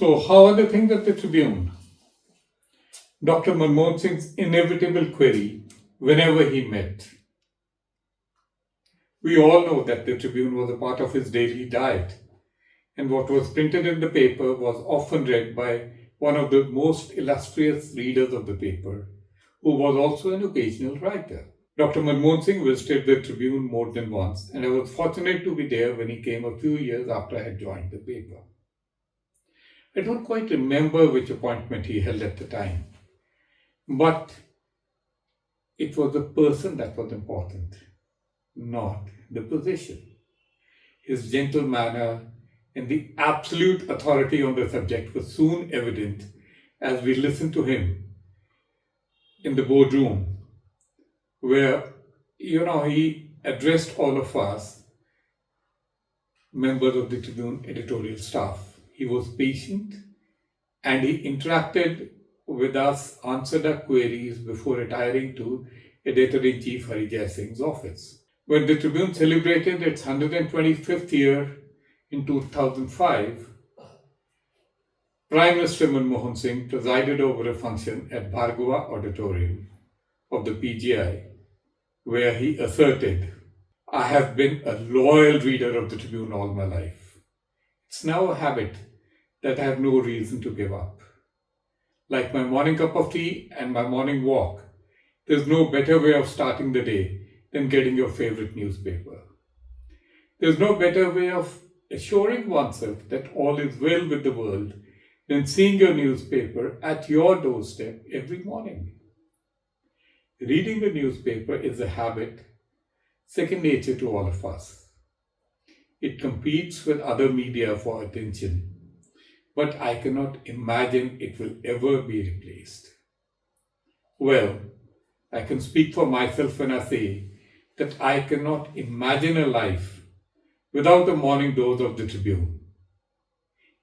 So, how are the things at the Tribune? Dr. Manmohan Singh's inevitable query whenever he met. We all know that the Tribune was a part of his daily diet, and what was printed in the paper was often read by one of the most illustrious readers of the paper, who was also an occasional writer. Dr. Manmohan Singh visited the Tribune more than once, and I was fortunate to be there when he came a few years after I had joined the paper. I don't quite remember which appointment he held at the time, but it was the person that was important, not the position. His gentle manner and the absolute authority on the subject was soon evident as we listened to him in the boardroom, where, he addressed all of us, members of the Tribune editorial staff. He was patient and he interacted with us, answered our queries before retiring to Editor-in-Chief Sardar Dyal Singh's office. When the Tribune celebrated its 125th year in 2005, Prime Minister Manmohan Singh presided over a function at Bhargava Auditorium of the PGI, where he asserted, "I have been a loyal reader of the Tribune all my life. It's now a habit that I have no reason to give up. Like my morning cup of tea and my morning walk, there's no better way of starting the day than getting your favorite newspaper. There's no better way of assuring oneself that all is well with the world than seeing your newspaper at your doorstep every morning. Reading the newspaper is a habit second nature to all of us. It competes with other media for attention, but I cannot imagine it will ever be replaced." Well, I can speak for myself when I say that I cannot imagine a life without a morning dose of the Tribune.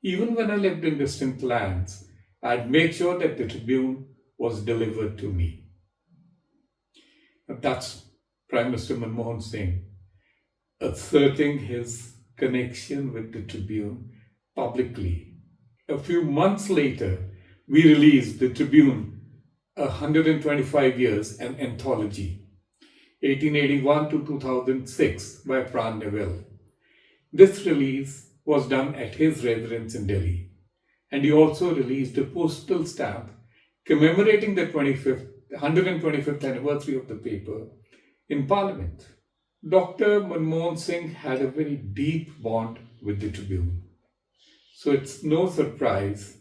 Even when I lived in distant lands, I'd make sure that the Tribune was delivered to me. That's Prime Minister Manmohan Singh asserting his connection with the Tribune publicly. A few months later, we released the Tribune 125 Years, an anthology, 1881 to 2006 by Pran Neville. This release was done at his residence in Delhi, and he also released a postal stamp commemorating the 125th anniversary of the paper in Parliament. Dr. Manmohan Singh had a very deep bond with the Tribune. So it's no surprise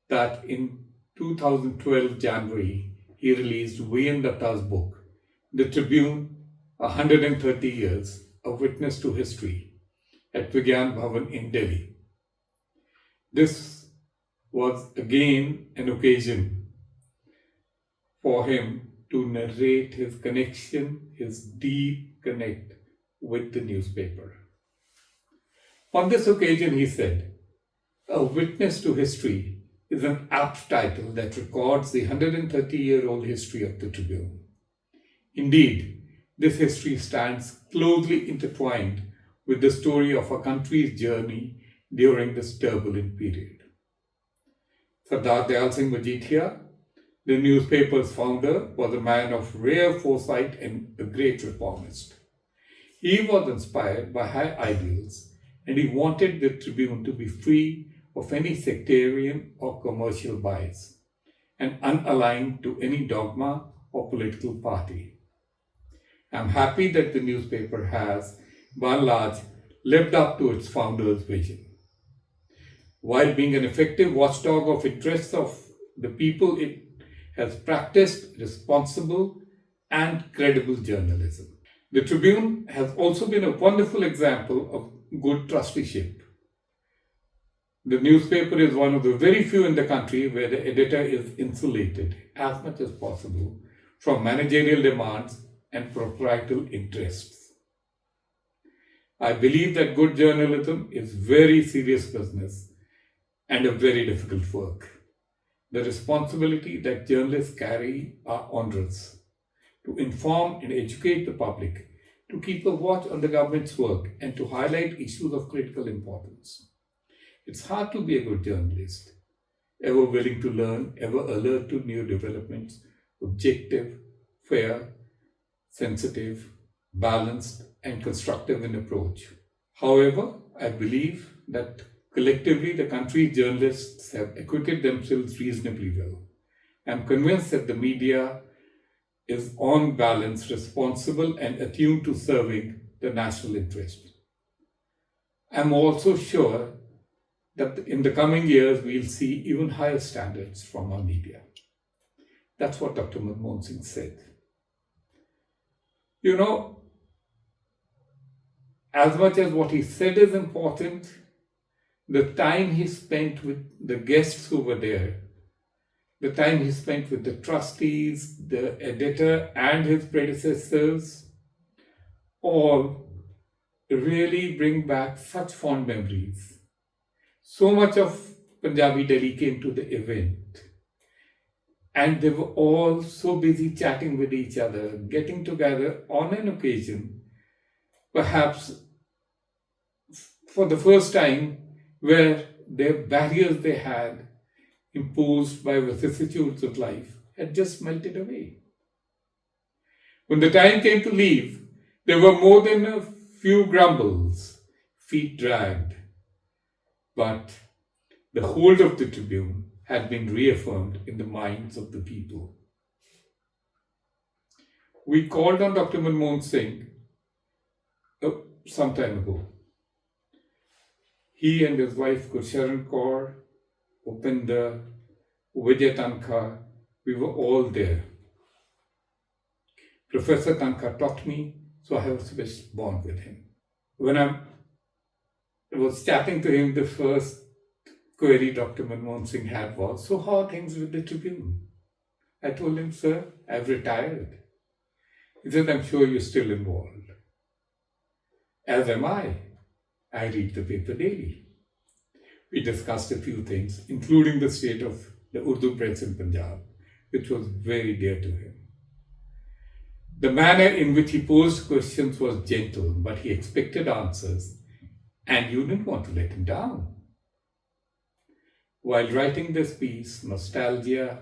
that in 2012 January, he released V.N. Datta's book, The Tribune, 130 Years, A Witness to History, at Vigyan Bhavan in Delhi. This was again an occasion for him to narrate his connection, his deep connect with the newspaper. On this occasion, he said, "A Witness to History is an apt title that records the 130-year-old history of the Tribune. Indeed, this history stands closely intertwined with the story of our country's journey during this turbulent period." Sardar Dyal Singh Majithia, the newspaper's founder, was a man of rare foresight and a great reformist. He was inspired by high ideals, and he wanted the Tribune to be free of any sectarian or commercial bias and unaligned to any dogma or political party. I'm happy that the newspaper has, by and large, lived up to its founder's vision. While being an effective watchdog of interests of the people, it has practiced responsible and credible journalism. The Tribune has also been a wonderful example of good trusteeship. The newspaper is one of the very few in the country where the editor is insulated as much as possible from managerial demands and proprietorial interests. I believe that good journalism is very serious business and a very difficult work. The responsibility that journalists carry are onerous: to inform and educate the public, to keep a watch on the government's work, and to highlight issues of critical importance. It's hard to be a good journalist, ever willing to learn, ever alert to new developments, objective, fair, sensitive, balanced, and constructive in approach. However, I believe that collectively the country's journalists have acquitted themselves reasonably well. I'm convinced that the media is on balance responsible and attuned to serving the national interest. I'm also sure that in the coming years we'll see even higher standards from our media. That's what Dr. Manmohan Singh said. You know, as much as what he said is important, the time he spent with the guests who were there, the time he spent with the trustees, the editor, and his predecessors, all really bring back such fond memories. So much of Punjabi Delhi came to the event, and they were all so busy chatting with each other, getting together on an occasion, perhaps for the first time, where their barriers they had imposed by vicissitudes of life had just melted away. When the time came to leave, there were more than a few grumbles, feet dragged, but the hold of the Tribune had been reaffirmed in the minds of the people. We called on Dr. Manmohan Singh some time ago. He and his wife Gursharan Kaur, Upinder, Vijay Tankha, we were all there. Professor Tankha taught me, so I have a special bond with him. When I was chatting to him, the first query Dr. Manmohan Singh had was, so how are things with the Tribune? I told him, sir, I've retired. He said, I'm sure you're still involved. As am I. I read the paper daily. We discussed a few things, including the state of the Urdu press in Punjab, which was very dear to him. The manner in which he posed questions was gentle, but he expected answers, and you didn't want to let him down. While writing this piece, nostalgia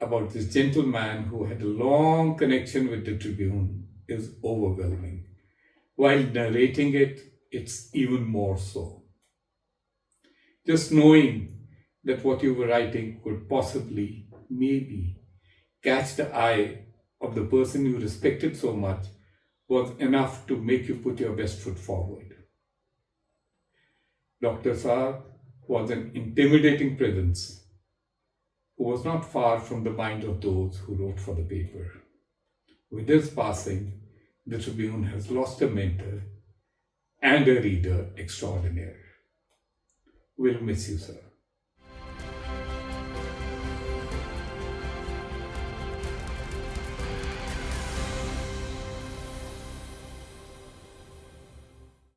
about this gentleman who had a long connection with the Tribune is overwhelming. While narrating it, it's even more so. Just knowing that what you were writing could possibly, maybe, catch the eye of the person you respected so much was enough to make you put your best foot forward. Dr. Saab was an intimidating presence who was not far from the mind of those who wrote for the paper. With his passing, the Tribune has lost a mentor and a reader extraordinaire. We'll miss you, sir.